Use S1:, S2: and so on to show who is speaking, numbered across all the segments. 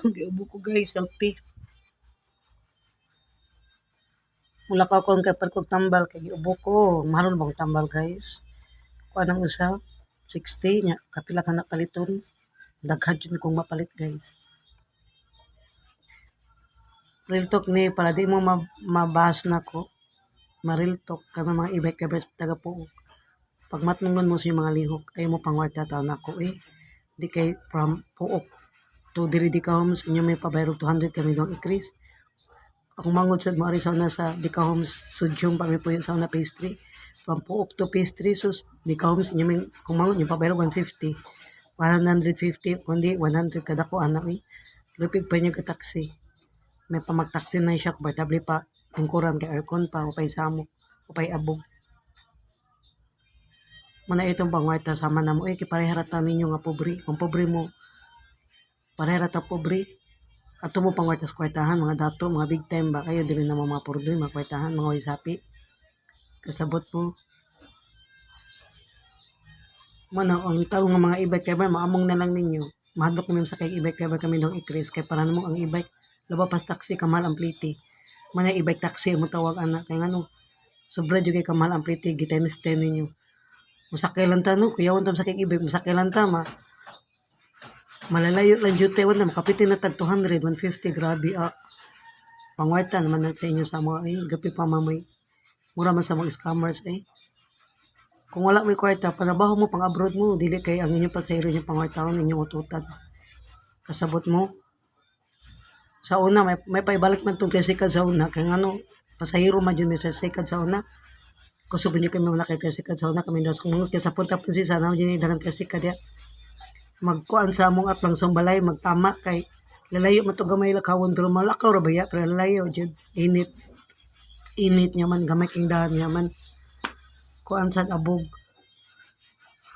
S1: Giubo ko guys, selfie. Mula ka kung kay kog tambal kay giubo ko. Mahal bang tambal guys? Kuha nang usa 60 nya kapila ka na paliton. Daghan jud kong mapalit guys. Real talk ni para di mo mabahas na ko. Ma-real talk ka ng mga ibay kabres taga puok. Pag matnungan mo sa mga lihok, ay mo pangwarta taon ako eh. Di kay from puok to diri di ka homes inyo may pabayro 200 kami dong increase. Ako mangod sa mo ari sa una sa di ka homes sudyong pa mi puyo sa una pastry. From puok to pastry sus di ka homes inyo may kung mangod yung pabayro 150. 150 kundi 100 kada ko anak eh. Lupig pa niyo ka taxi. May pamagtaksi na siya kung tabli pa lingkuran kay aircon pa upay samok upay abog. Muna itong pangwarta sama na mo eh kipareharata ninyo nga pobre. Kung pobre mo pareharata pobre ato mo pangwarta sa kwartahan mga dato mga big time ba kayo dili na mga purdoy mga kwartahan mga wisapi kasabot mo mana ang tarong nga mga e-bike driver maamong na lang ninyo mahadlok kami sa kay e-bike driver kami dong i-increase kay para namo ang e-bike laba pas taxi kamal ang pliti mana e-bike taxi mo tawag anak kay ngano sobra jud kay kamal ang pliti gitimes 10 ninyo musakay lang ta no kuyawan tam sa kay e-bike musakay lang ta malalayo lang jud tayo na makapitin na tag 200 150 grabe pangwarta naman na sa inyo sa mga ay gapi pa mamay mura man sa mga scammers eh. Kung wala may kwarta, panabaho mo pang abroad mo, dili kay ang inyong pasahero niyo pangwartaon, inyong ututan. Kasabot mo, sa una, may paibalik man itong tricycle sa una, kaya ano, pasahero man yun may tricycle sa una. Kusubin niyo kami wala kay tricycle sa una, kami daw kung mga sa punta prinsesa, na yun yung dalang tricycle diya. Magkuan sa among atlang sumbalay, magtama kay lalayo man ito gamay lakawon, pero malakaw ra ba ya, pero lalayo, dyan, init niya man, gamay king dahan niya man. Kuan sa abog.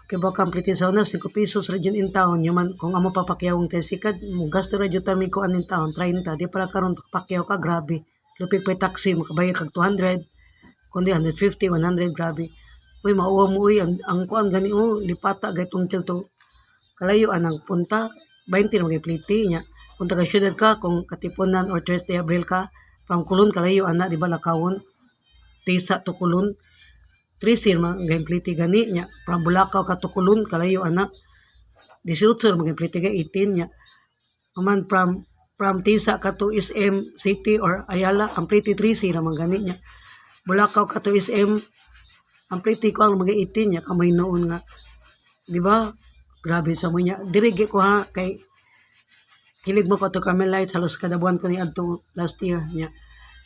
S1: Kaya ba complete sa una, 5 pesos ra dyan in town. Yaman, kung amo papakyawang tricycle, mo gasto ra dyan tami kuan in town, 30. Di para karon papakyaw ka, grabe. Lupig pa taxi, makabayad kag 200. Kundi 150, 100, grabe. Uy, mauwa mo, uy, ang kuan gani, lipata, gaytong to. Kalayo, anang punta, 20 na mag-pliti niya. Kung taga-syudad ka, kung Katipunan or Thursday, Abril ka, from Kulon, kalayo, ana, di ba, Lakawon, Tisa to Kulon, 3 mga pliti gani niya from Bulacau ka to Kulon kalayo ana 18 mga pliti ga 18 niya man from Tisa ka to SM City or Ayala ang pliti 3 mga gani niya Bulacau ka to SM ang pliti ko ang mga 18 niya kamay noon nga di ba grabe sa mo niya dirige ko ha kay hilig mo ko to Carmelite halos kada buwan ko ni adto last year niya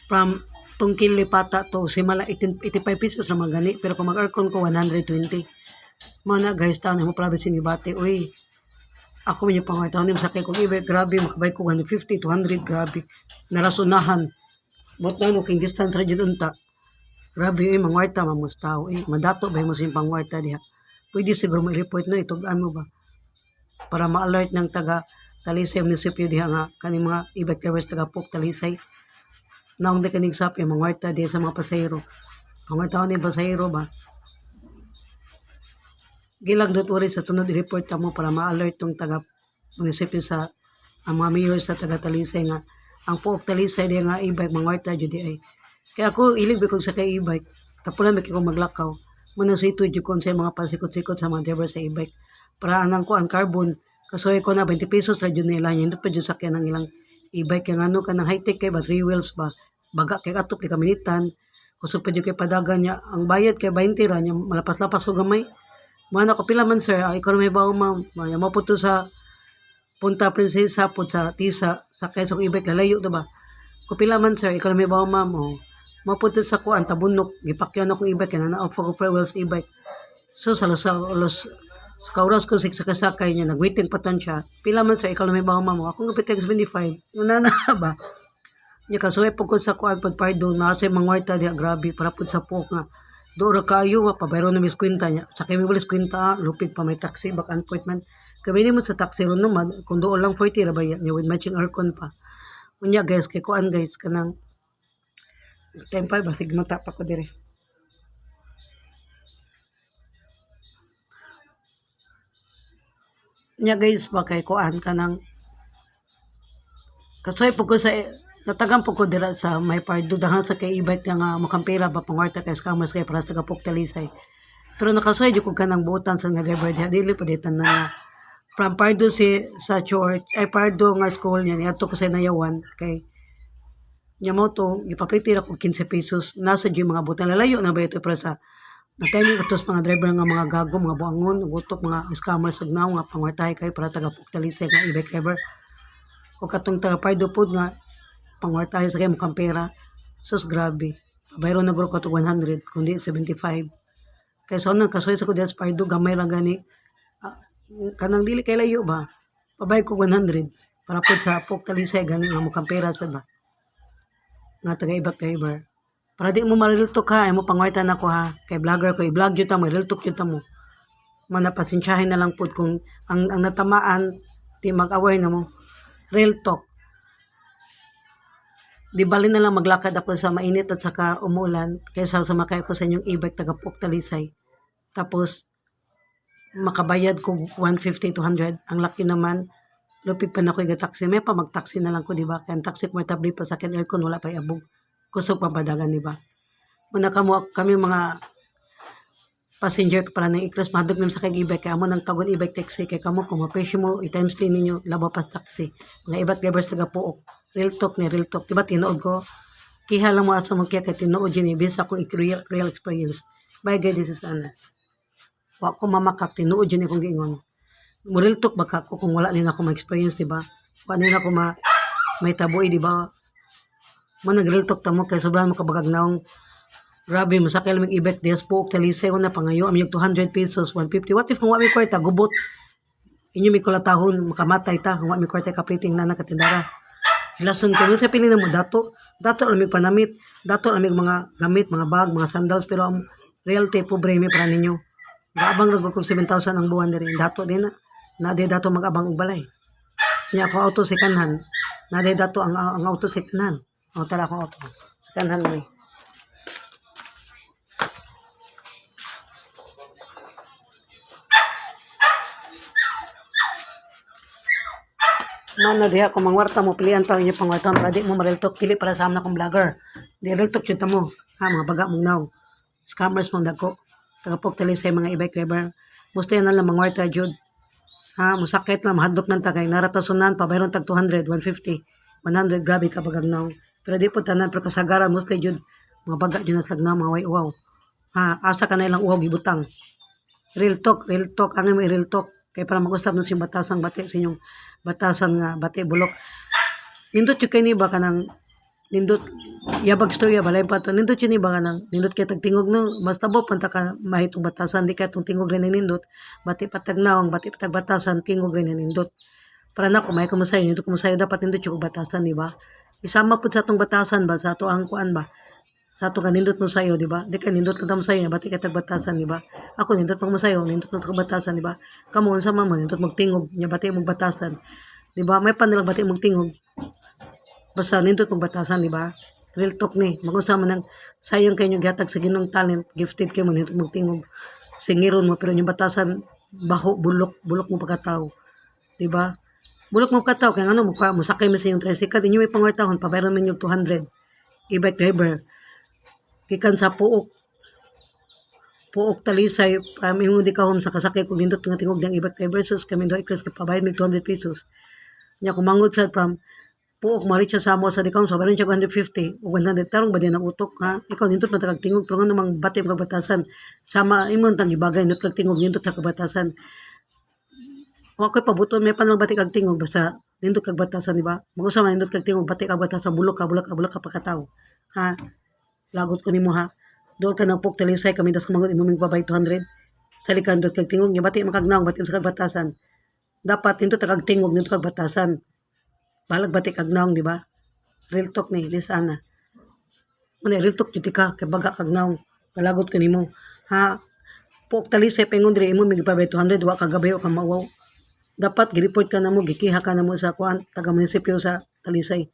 S1: from tungkil lipata to simala 85 pesos na magani pero kung mag-aircon ko 120 mana guys taon mo province ni bate uy ako man yung pangwartaon ni sakay ko ibe grabe makabay ko 150 200 grabe narasunahan bot na no king distance ra jud unta grabe mangwarta mamustaw madato ba mo sa pangwarta diha pwede siguro mo i-report no itug-an mo ba para ma-alert ng taga Talisay munisipyo diha nga kani mga e-bike drivers taga Pok Talisay naong di kanig sapi, mangwarta di sa mga pasahero. Mangwarta ni pasahero ba? Gilag dot worry sa sunod i-report mo para ma-alert tong taga munisipyo sa ang mga mayor sa taga Talisay nga ang Puok Talisay di nga e-bike mangwarta jud ay. Kaya ako ilig bikog sa kay e-bike. Tapulan mi ko maglakaw. Muna sito jud kon sa mga pasikot-sikot sa mga driver sa e-bike. Para anang ko ang carbon kasoy ko na 20 pesos ra jud nila hindot pa jud sakyan ng ilang e-bike kaya ngano ka ng high-tech kay ba 3 wheels ba baga kay atop di kaminitan kusog pa jud kay padagan niya ang bayad kay 20 ra niya malapas-lapas ko gamay mana ko pila man sir ikaw may bawo ma'am mo po to sa Punta Prinsesa po sa Tisa sa Quezon e-bike lalayo to ba ko pila man sir ikaw may bawo ma'am mo po to sa kuan tabunok gipakyaw na ko e-bike na off ko wheels e-bike so sa los kauras ko sa kasakay niya nagwaiting paton siya pila man sir ikaw may bawo ma'am ako gapit 75 una na ba nya kasuway po ko sa kuan pag pardo na sa mangwarta diha grabe para pud sa Pok nga do ra kayo pa bayro na mis kwenta nya sa kay bilis kwenta lupig pa may taxi back appointment kami ni mo sa taxi ron naman kung doon lang 40 ra ba nya with matching aircon pa unya guys kay kuan guys kanang tempo basig mata pa ko dire nya guys ba kay kuan kanang Kasoy po ko sa natagan po ko dira sa may pardo dahang sa kay ibait nga makampira ba pangwarta kay scammers kay para sa tagapok talisay. Pero nakasoy jud ko kanang buutan sa nga driver diha dili pa ditan na from pardo si sa church ay pardo nga school niya niadto ko sa nayawan kay nya mo to gipapriti ra ko 15 pesos nasa jud mga butang lalayo na ba ito para sa nataymi utos mga driver nga mga gago mga buangon utok mga scammers ug nga pangwartahay kay para tagapok talisay nga ibait driver o katong taga pardo pod nga pangwartahe sa kay mukhang pera. Sus, grabe. Pabayro na guro ko to 100, kundi 75. Kaya sa unang kasoy sa ko dyan sa pardo, gamay lang gani. Ah, kanang dili kay layo ba? Pabay ko 100. Para po sa pok talisay gani nga mukhang pera sa ba. Nga taga ibak driver. Para di mo mariltok ha, ay mo pangwarta na ko ha. Kay vlogger ko, i-vlog yun ta mo, i-riltok yun ta mo. Manapasensyahin na lang po kung ang natamaan, di mag-aware na mo. Real talk. Di bali na lang maglakad ako sa mainit at saka umulan kaysa sumakay ko sa inyong e-bike taga Pok Talisay. Tapos makabayad ko 150 to 100. Ang laki naman, lupig pa na ko taxi. May pa mag-taxi na lang ko, di ba? Kaya ang taxi ko may tabli pa sa akin aircon, wala pa iabog. Kusog pa badagan, di ba? Muna kami mga passenger para nang iklas madog naman sa kay e-bike kaya amo nang tagon e-bike taxi kay kamo kung mapresyo mo i-times 10 ninyo labo pas taxi mga e-bike drivers taga Puok real talk diba tinuod ko kiha lang mo asa mo kaya kay tinuod yun bisa ko real experience by God this is ana wa ko mamakap tinuod yun akong giingon mo real talk baka ko kung wala nila ako ma-experience diba wa nila ako may taboy diba mo nag real talk tamo kay sobrang makabagag naong grabe, masakay lang mag-ibet diya Pok Talisay ko na pangayo. Amiyog 200 pesos, 150. What if kung wami kwarta, gubot? Inyo may kulatahon, makamatay ta. Kung wami kwarta, kapriting na nakatindara. Hilason ko, sa piling na mo, dato. Dato alamig panamit. Dato alamig mga gamit, mga bag, mga sandals. Pero ang reality, pobre may para ninyo. Mag-abang lang kung 7,000 ang buwan na rin. Dato din na. Nade dato mag-abang og balay. Niya ako auto sa kanhan. Nade dato ang auto sa kanhan. O, tala akong auto. Sa kanhan mo Mana diha kung mangwarta mo pilihan pa inyo pangwarta para di mo mariltok pili para sa amna kong vlogger. Di riltok yun mo. Ha mga baga mong naw. Scammers mong dako. Tagapok talisay mga e-bike driver. Gusto yan lang mangwarta jud. Ha musakit na mahadlok ng tagay naratasunan pa bayron tag 200, 150, 100 grabe ka bagag naw. Pero di po tanan pero kasagaran mostly jud mga baga jud nas lagna mga way uwaw. Ha asa ka na ilang uwaw gibutang. Real talk ano mo real talk kay para mag-usap no si batasang bati sa inyong batasan nga bati bulok nindot yung kay ni ba kanang nindot yabag storya balay pa to nindot yun ni ba kanang nindot kay tagtingog no basta bo panta ka mahitong batasan di kay tong tingog rin nindot bati patag nawang bati patag batasan tingog rin nindot para na ko may kumusayo nindot kumusayo dapat nindot yung batasan di ba isama pud sa atong batasan ba sa ato ang kuan ba sa ato ka nindot mo sayo di ba di ka nindot lang sayo bati ka tag batasan di ba ako nindot mo sayo nindot mo tag batasan di ba kamo unsa man nindot magtingog nya bati mo batasan di ba may panilang bati mo tingog basta nindot mo batasan di ba real talk ni magunsa man nang sayang kayo gihatag sa Ginong talent gifted kay mo nindot mo tingog singiron mo pero yung batasan baho bulok mo pagkatao di ba bulok mo pagkatao kay ano mo sakay mo sa yung tricycle inyo may pangwartahon pabayron man yung 200 e-bike driver gikan sa Puok Talisay yung di kahon sa kasakay kung nindot nga tingog ng ibang versus kami do iklas kapabayad mig 200 pesos nya kumangod sa from Puok marit siya sa mo sa di kahon so baron siya 150 o 100 tarong ba din ang utok ha ikaw nindot na tagag tingog pero nga namang bati ang kabatasan sama imong tang ibagay nindot kag tingog nindot sa kabatasan kung ako'y pabuto may panang bati kag tingog basta nindot kag batasan di ba mag-usa man nindot kag tingog bati kag batasan bulok ka pagkatao ha lagot ko nimo ha doon ka ng Pok Talisay kami das kumangod imong babay 200 sa likan doon kag tingog nya bati makagnaong bati sa batasan dapat nindot kag tingog nindot kag batasan balag bati kag naong di ba real talk ni this ana ano real talk jud ka kay baga kag naong kalagot ko nimo ha Pok Talisay pengon dire imong mig babay 200 wa ka gabayo ka mawaw dapat gi-report ka na mo gikiha ka na mo sa kuan taga munisipyo sa Talisay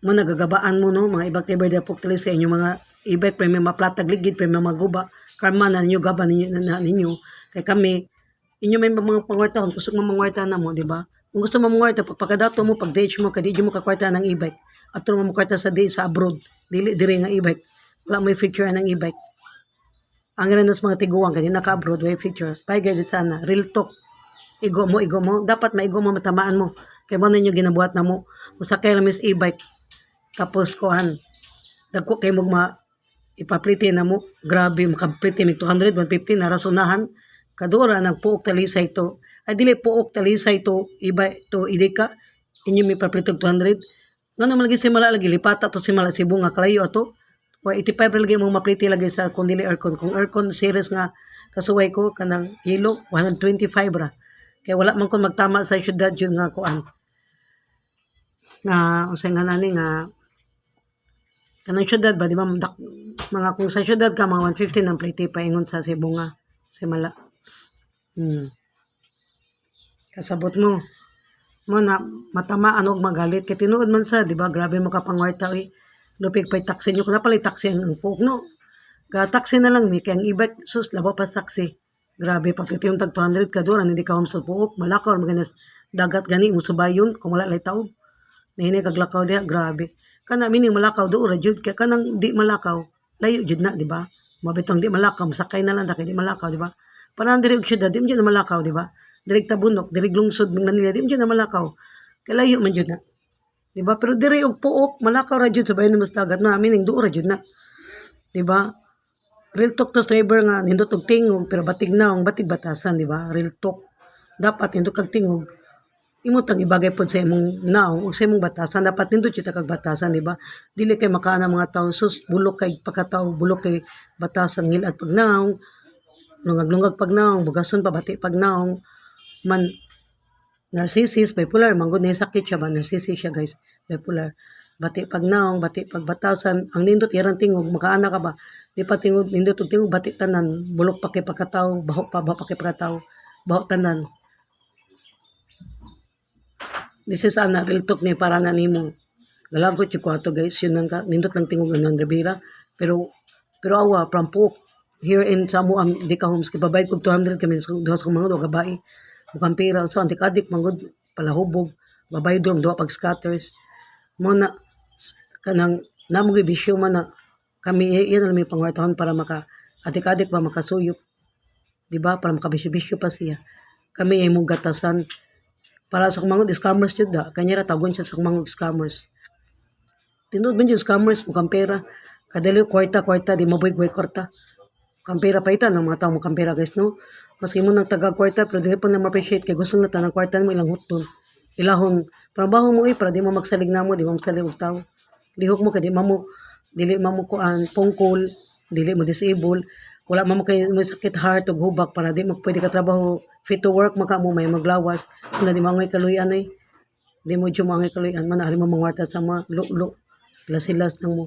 S1: mo nagagabaan mo no mga ibang driver di Pok Talisay inyo mga ibet premium maplatag ligid premium maguba karma na ninyo gaban ninyo kay kami inyo may mga pangwartahon kusog mangwarta na mo di ba Kung gusto mo mga pagkadato mo, pag-DH mo, kadi mo kakwarta ng e-bike. At mo kwarta sa abroad, dili dire nga e-bike. Wala may feature ng e-bike. Ang rin mga tiguan, kadi naka-abroad, may feature. Pagay di sana, real talk. Igo mo. Dapat maigo mo, matamaan mo. Kaya mo ninyo ginabuhat na mo. Musakay lang mis e-bike. Tapos kuhan. Dagko kay mo ipapliti na mo. Grabe, makapliti mig 200, 150 na rasunahan. Kadura ng puok talisay to. Ay dili puok talisay to iba to idika. Inyo may paplitog 200. Ngano man lagi si mala lagi lipata to si mala si bunga kalayo ato. Wa 85 lagi mo mapliti lagi sa kung dili aircon. Kung aircon series nga kasuway ko kanang yellow 125 ra. Kaya wala man ko magtama sa syudad yun nga kuan. Nga usay nga nani nga kanang syudad ba di ba mga kung sa syudad ka mga 150 ng pliti paingon sa sibunga si mala. Kasabot mo na matamaan og magalit kay tinuod man sa di ba grabe mo ka pangwarta lupig pay taxi nyo kuna pala taxi ang pugno ga taxi na lang mi kay ang e-bike sus labaw pa taxi grabe pa yung tag 200 ka doon hindi ka home sa puok malakaw maganas dagat gani mo subayon kung wala lay taog nahini kag lakaw diha grabe kana mining malakaw do ra jud kay kanang di malakaw layo jud na di ba mabitong di malakaw masakay na lang kay di malakaw di ba panan diri og syudad di mo na malakaw di ba diri tabunok diri lungsod ng nila di mo na malakaw kay layo man jud na di ba pero diri og puok malakaw ra jud sa bayan mas dagat na mining do ra jud na di ba real talk to driver nga nindot og tingog pero batig naong batig batasan di ba real talk dapat nindot kag tingog imo tang ibagay pod sa imong naong ug sa imong batasan dapat nindot jud kag batasan di ba dili kay makaana mga tawo sus bulok kay pagkatawo bulok kay batasan ngilad pag naong lungag-lungag pag naong bugason pa bati pag naong man narcissist bipolar manggod na sakit siya ba narcissist siya guys bipolar bati pag naong bati pag batasan ang nindot yarang tingog makaana ka ba di pa tingog nindot og tingog bati tanan bulok pa kay pagkatawo baho pa kay pagkatawo baho tanan. This is ana real talk ni para na nimo galagot yung kwato guys yun nang nindot lang tingog ng Rivera pero awa from Pook here in Samoa di ka homes kibabayad kog 200 kami duha sa mga gabae bukang pera so antik-adik manggod palahubog babayad dong duha pag scatters mo na kanang namo gi bisyo man na kami iyan lang may pangwartahon para maka adik-adik pa makasuyop di ba para makabisyo-bisyo pa siya kami ay mong gatasan para sa mga scammers jud da kanya ra tagon siya sa mga scammers tinud man jud scammers bukang pera kadali kwarta di mabuy kwarta kampera pa ita ng mga tao mo kampera guys no maski mo nang taga kwarta pero dili pa na ma-appreciate kay gusto na tanang kwarta mo ilang huton ilahon trabaho mo para di mo magsalig na mo di mo magsalig og tao lihok mo kay dili mo kuan pungkol dili mo disable wala mo kay may sakit heart o hubak para di mo pwede ka trabaho fit to work maka mo may maglawas na di mo ngay kaluyan di mo jud mo ngay kaluyan man ari mo mangwarta sa mga lo lasilas nang mo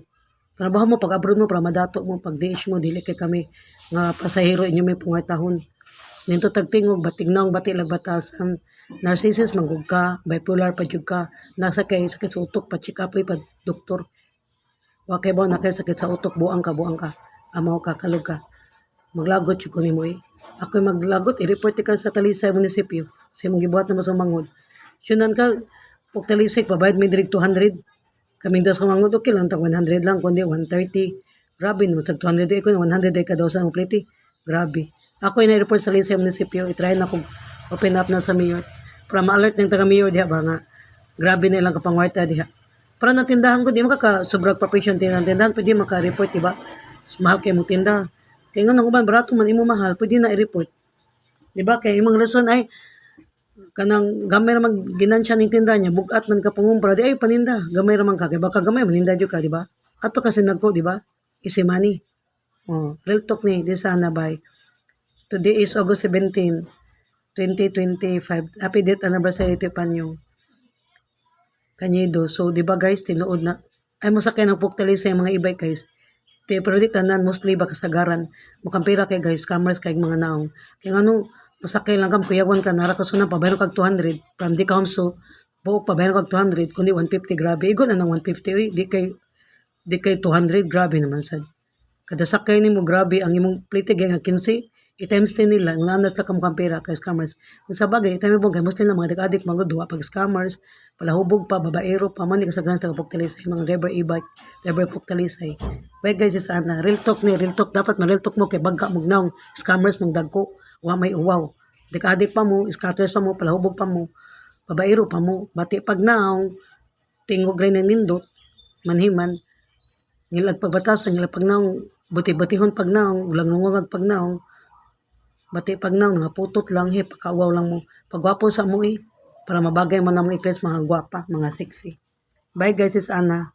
S1: trabaho mo pag abroad mo para madato mo pag DH mo dili kay kami nga pasahero inyo may pangwartahon nito tagtingog batig naong bati lagbatasan narcissist manggug ka bipolar pa jud ka nasa kay sakit sa utok pa check up pa doktor wa kay ba na kay sakit sa utok buang ka amaw ka kalog ka maglagot jud ko nimo ako maglagot i-report ka sa Talisay munisipyo sa imong gibuhat na masumangod syunan ka pag Talisay pabayad mi direct 200 kaming dos kamangod okay lang tag 100 lang kundi 130 grabe no tag 200 ko 100 ka daw sa pliti grabe ako ay na-report sa Talisay munisipyo i-try na kung open up na sa mayor para ma-alert ng taga mayor diha ba nga grabe na ilang kapangwarta diha para natindahan ko di maka sobrang profession tindahan pwede maka-report diba mahal kay mo tinda kaya nga nang uban barato man imo mahal pwede na i-report diba kay imong rason ay kanang gamay ra man ginansya ning tinda niya bugat man ka pangumpra di ay paninda gamay ra man ka kay baka gamay maninda jud ka di ba ato kasi nagko di ba easy money real talk ni di sana bay today is August 17 2025 happy death anniversary to Panyo Kanyedo so di ba guys tinuod na ay mo sakay ng puktali sa mga e-bike guys te pero di tanan mostly ba kasagaran makampira kay guys cameras kay mga naong kay ngano pasakay lang kam kuyawan ka nara ka sunan pabayro kag 200 from di ka so buo pabayro kag 200 kundi 150 grabe igon na ng 150 oy di kay 200 grabe naman sad kada sakay nimo grabe ang imong plite nga 15 i-times 10 nila, ang nanat na kamukhang pera kay scammers. Kung sa bagay, kami po, kay Muslim na mga adik-adik, mga duwa, pag scammers, palahubog pa, babaero pa, man, kasagran sa kapagtalisay, mga driver e-bike, driver pagtalisay. Well guys, is ana, real talk ni, real talk, dapat ma-real talk mo, kay bagka mong naong, scammers mong dagko, wa may uwaw. Adik-adik pa mo, scatters pa mo, palahubog pa mo, babaero pa mo, bati pag naong, tingog rin ng nindot, manhiman, ngilag pagbatasan, ngilag pag naong, buti-butihon pag naong, ulang nungungag pag naong, bati pag naong, nga putot lang, pagkauwaw lang mo, pagwapo sa mo para mabagay man na mo i-create mga gwapa, mga sexy. Bye guys, is Ana.